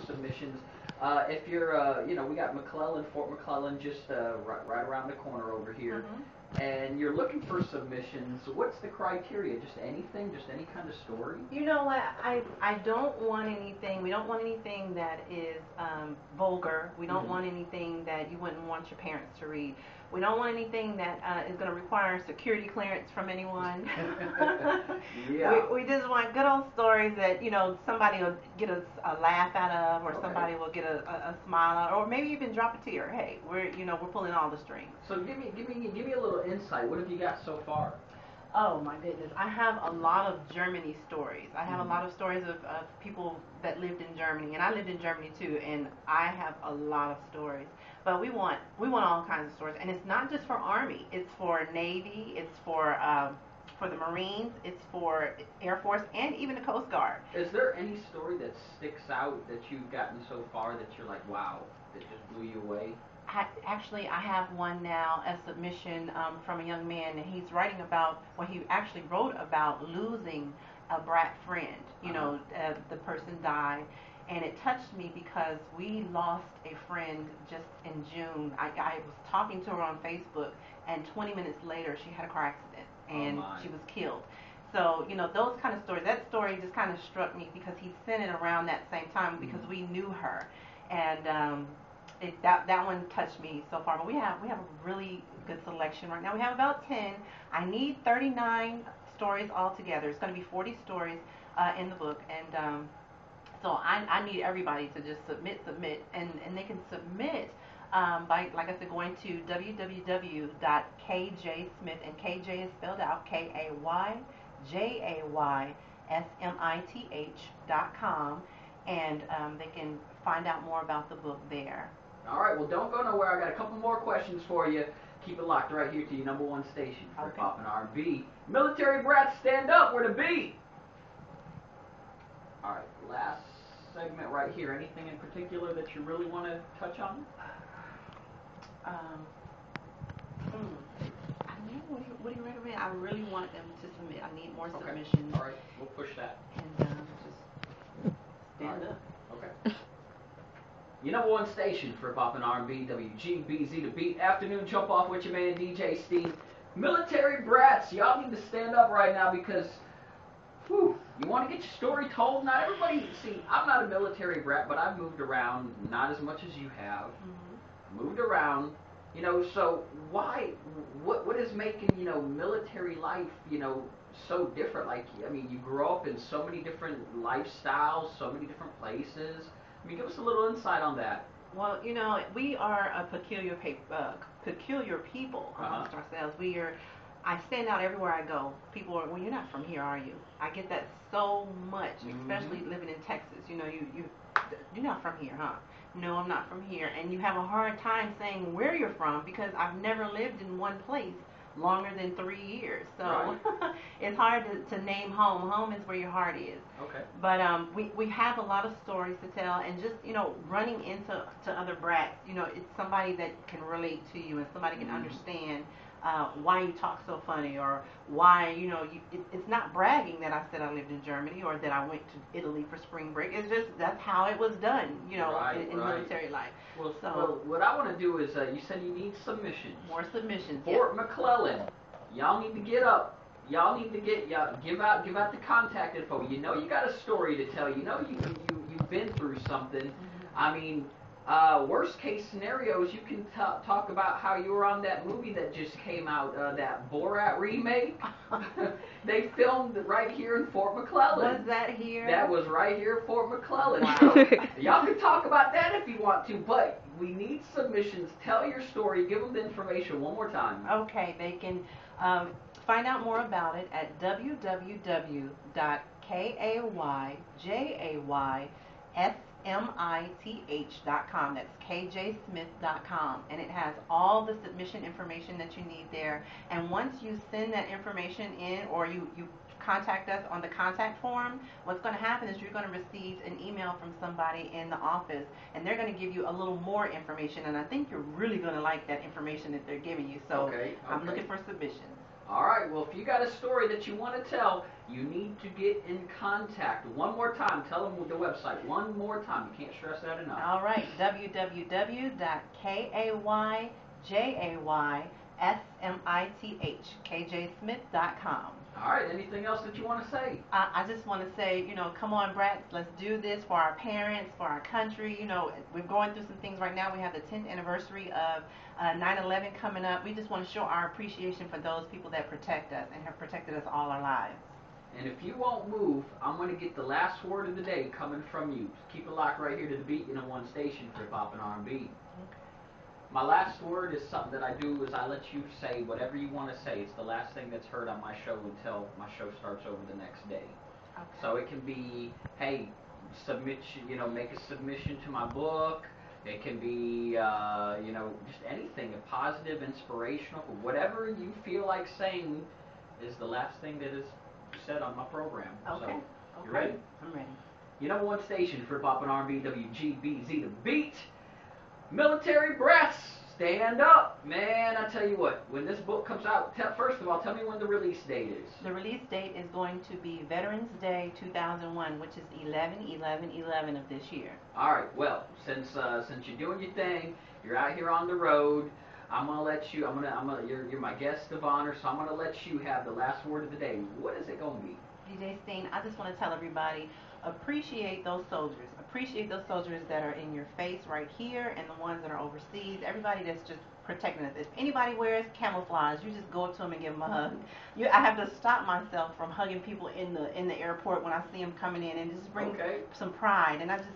submissions. If you're, we got McClellan, Fort McClellan, just right around the corner over here. And you're looking for submissions. What's the criteria? Just anything? Just any kind of story? You know what? I don't want anything. We don't want anything that is vulgar. We don't want anything that you wouldn't want your parents to read. We don't want anything that is going to require security clearance from anyone. Yeah. We just want good old stories that, somebody will get a laugh out of, or somebody will get a smile out, or maybe even drop a tear. Hey, we're pulling all the strings. So give me a little insight. What have you got so far? Oh my goodness, I have a lot of Germany stories. I have a lot of stories of people that lived in Germany, and I lived in Germany too, and I have a lot of stories. But we want all kinds of stories, and it's not just for Army. It's for Navy. It's for the Marines. It's for Air Force, and even the Coast Guard. Is there any story that sticks out that you've gotten so far that you're like, wow, that just blew you away? Actually, I have one now, a submission from a young man, and he's writing about, he actually wrote about losing a brat friend. The person died, and it touched me because we lost a friend just in June. I was talking to her on Facebook, and 20 minutes later, she had a car accident, and she was killed. So, those kind of stories, that story just kind of struck me because he sent it around that same time because we knew her, and that one touched me so far. But we have a really good selection right now. We have about 10. I need 39 stories altogether. It's going to be 40 stories in the book, and so I need everybody to just submit, and they can submit by, like I said, going to www.kjsmith, and KJ is spelled out KayJaysmith.com, and they can find out more about the book there. All right, well, don't go nowhere. I got a couple more questions for you. Keep it locked right here to your number one station for hip-hop and R&B. Military Brats, stand up. We're the beat. All right, last segment right here. Anything in particular that you really want to touch on? What do you recommend? I really want them to submit. I need more submissions. All right, we'll push that. And just stand up. Okay. Your number one station for hip-hop and R&B, WGBZ The Beat. Afternoon jump off with your man DJ Steen. Military Brats, y'all need to stand up right now because, you want to get your story told. Not everybody, I'm not a military brat, but I've moved around, not as much as you have. Moved around, so why, what is making, military life, so different? Like, you grow up in so many different lifestyles, so many different places. Give us a little insight on that. Well, we are a peculiar people amongst ourselves. I stand out everywhere I go. People are, well, you're not from here, are you? I get that so much, especially living in Texas. You're not from here, huh? No, I'm not from here. And you have a hard time saying where you're from because I've never lived in one place longer than 3 years. So it's hard to name home. Home is where your heart is. Okay. But we have a lot of stories to tell, and just, running into other brats, it's somebody that can relate to you and somebody can understand why you talk so funny, or why, it's not bragging that I said I lived in Germany or that I went to Italy for spring break. It's just, that's how it was done, in military life. Well, so what I want to do is, you said you need submissions. More submissions. Fort McClellan, y'all need to get up. Y'all need to give out the contact info. You got a story to tell. You've been through something. Worst case scenarios, you can talk about how you were on that movie that just came out, that Borat remake. They filmed right here in Fort McClellan. Was that here? That was right here at Fort McClellan. Wow. So, y'all can talk about that if you want to, but we need submissions. Tell your story. Give them the information one more time. Okay, they can find out more about it at www.kayjaysmith.com. That's kjsmith.com, and it has all the submission information that you need there. And once you send that information in, or you contact us on the contact form, what's going to happen is you're going to receive an email from somebody in the office, and they're going to give you a little more information, and I think you're really going to like that information that they're giving you. So I'm looking for submissions. All right, well, if you got a story that you want to tell, you need to get in contact. One more time, tell them the website. One more time. You can't stress that enough. All right, www.kaysmithkjsmith.com. All right, anything else that you want to say? I just want to say, come on, Brats, let's do this for our parents, for our country. We're going through some things right now. We have the 10th anniversary of 9/11 coming up. We just want to show our appreciation for those people that protect us and have protected us all our lives. And if you won't move, I'm going to get the last word of the day coming from you. Keep it locked right here to the beat, one station for hip-hop and R&B. My last word is something that I do is I let you say whatever you want to say. It's the last thing that's heard on my show until my show starts over the next day. Okay. So it can be, hey, make a submission to my book. It can be, just anything, a positive, inspirational, whatever you feel like saying is the last thing that is said on my program. Okay. So, you ready? I'm ready. Your number one station for hip-hop and R&B, WGBZ The Beat. Military Brats, stand up. Man, I tell you what, when this book comes out, first of all, tell me when the release date is. The release date is going to be Veterans Day 2001, which is 11/11/11 of this year. All right, well, since you're doing your thing, you're out here on the road, I'm gonna let you. You're my guest of honor, so I'm gonna let you have the last word of the day. What is it gonna be? DJ Steen, I just want to tell everybody, appreciate those soldiers. Appreciate those soldiers that are in your face right here and the ones that are overseas. Everybody that's just protecting us. If anybody wears camouflage, you just go up to them and give them a hug. I have to stop myself from hugging people in the airport when I see them coming in, and just bring some pride. And I just,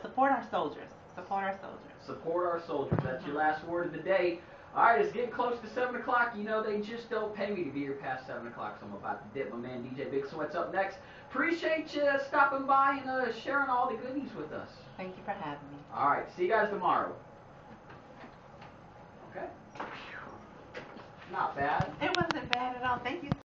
support our soldiers. Support our soldiers. Support our soldiers. That's your last word of the day. All right, it's getting close to 7 o'clock. They just don't pay me to be here past 7 o'clock, so I'm about to dip. My man DJ Big Sweat's up next. Appreciate you stopping by and sharing all the goodies with us. Thank you for having me. All right, see you guys tomorrow. Okay. Not bad. It wasn't bad at all. Thank you.